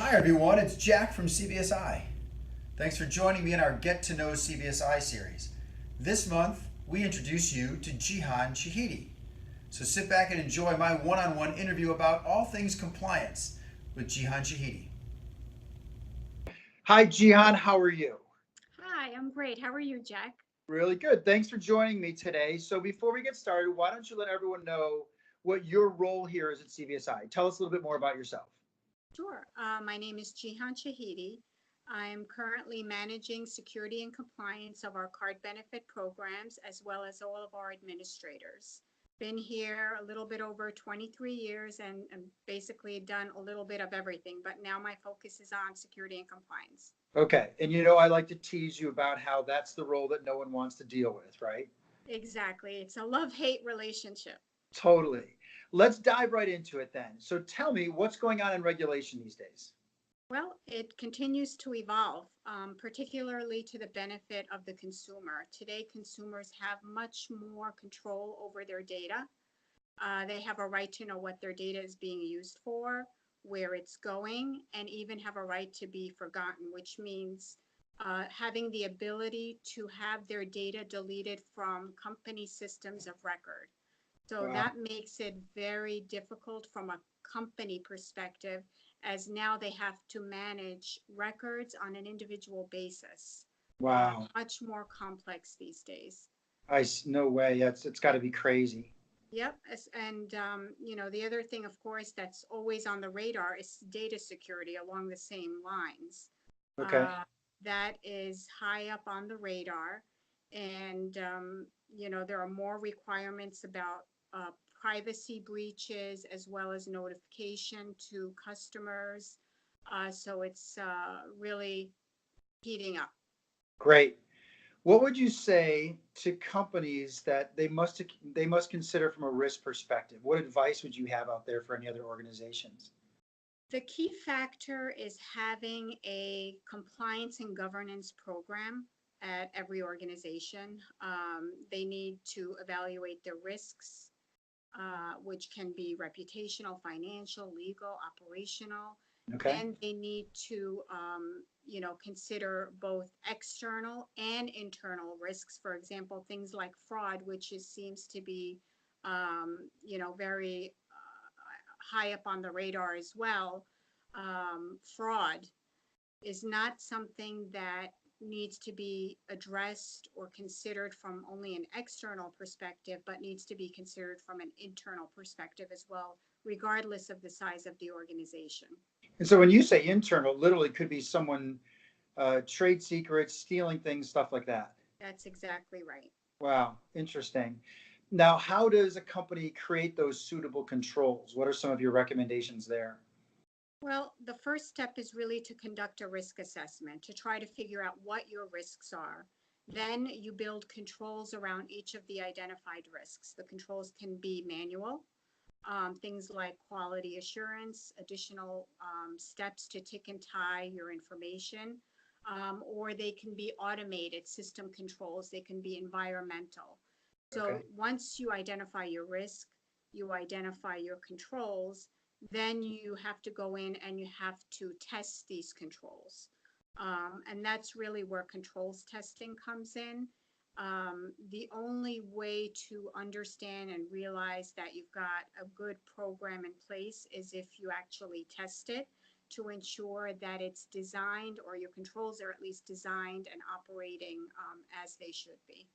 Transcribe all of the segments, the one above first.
Hi everyone, it's Jack from cbsi. Thanks for joining me in our Get to Know cbsi series. This month, we introduce you to Gihan Shahidy. So sit back and enjoy my one-on-one interview about all things compliance with Gihan Shahidy. Hi Gihan, how are you? Hi, I'm great. How are you, Jack? Really good. Thanks for joining me today. So before we get started, why don't you let everyone know what your role here is at cbsi? Tell us a little bit more about yourself. Sure. My name is Gihan Shahidy. I'm currently managing security and compliance of our card benefit programs as well as all of our administrators. Been here a little bit over 23 years and basically done a little bit of everything, but now my focus is on security and compliance. Okay. And you know, I like to tease you about how that's the role that no one wants to deal with, right? Exactly. It's a love-hate relationship. Totally. Let's dive right into it then. So tell me what's going on in regulation these days? Well, it continues to evolve, particularly to the benefit of the consumer. Today, consumers have much more control over their data. They have a right to know what their data is being used for, where it's going, and even have a right to be forgotten, which means having the ability to have their data deleted from company systems of record. So Wow. that makes it very difficult from a company perspective, as now they have to manage records on an individual basis. Wow. Much more complex these days. No way. It's got to be crazy. Yep. And, the other thing, of course, that's always on the radar is data security along the same lines. Okay. Uh, that is high up on the radar. And, there are more requirements about uh, privacy breaches as well as notification to customers. So it's really heating up. Great. What would you say to companies that they must consider from a risk perspective? What advice would you have out there for any other organizations? The key factor is having a compliance and governance program at every organization. They need to evaluate their risks, which can be reputational, financial, legal, operational. Okay. Then they need to, consider both external and internal risks. For example, things like fraud, which seems to be, very high up on the radar as well. Fraud is not something that needs to be addressed or considered from only an external perspective, but needs to be considered from an internal perspective as well, regardless of the size of the organization. And so when you say internal, literally could be someone trade secrets, stealing things, stuff like that. That's exactly right. Wow, interesting. Now, how does a company create those suitable controls? What are some of your recommendations there? Well, the first step is really to conduct a risk assessment to try to figure out what your risks are. Then you build controls around each of the identified risks. The controls can be manual, things like quality assurance, additional steps to tick and tie your information, or they can be automated system controls, they can be environmental. So Okay. once you identify your risk, you identify your controls, then you have to go in and you have to test these controls. And that's really where controls testing comes in. The only way to understand and realize that you've got a good program in place is if you actually test it to ensure that it's designed, or your controls are at least designed and operating as they should be.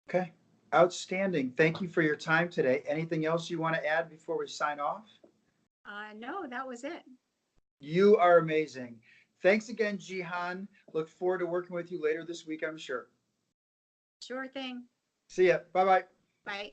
Okay. Outstanding. Thank you for your time today. Anything else you want to add before we sign off? No, that was it. You are amazing. Thanks again, Jihan. Look forward to working with you later this week, I'm sure. Sure thing. See ya. Bye bye. Bye.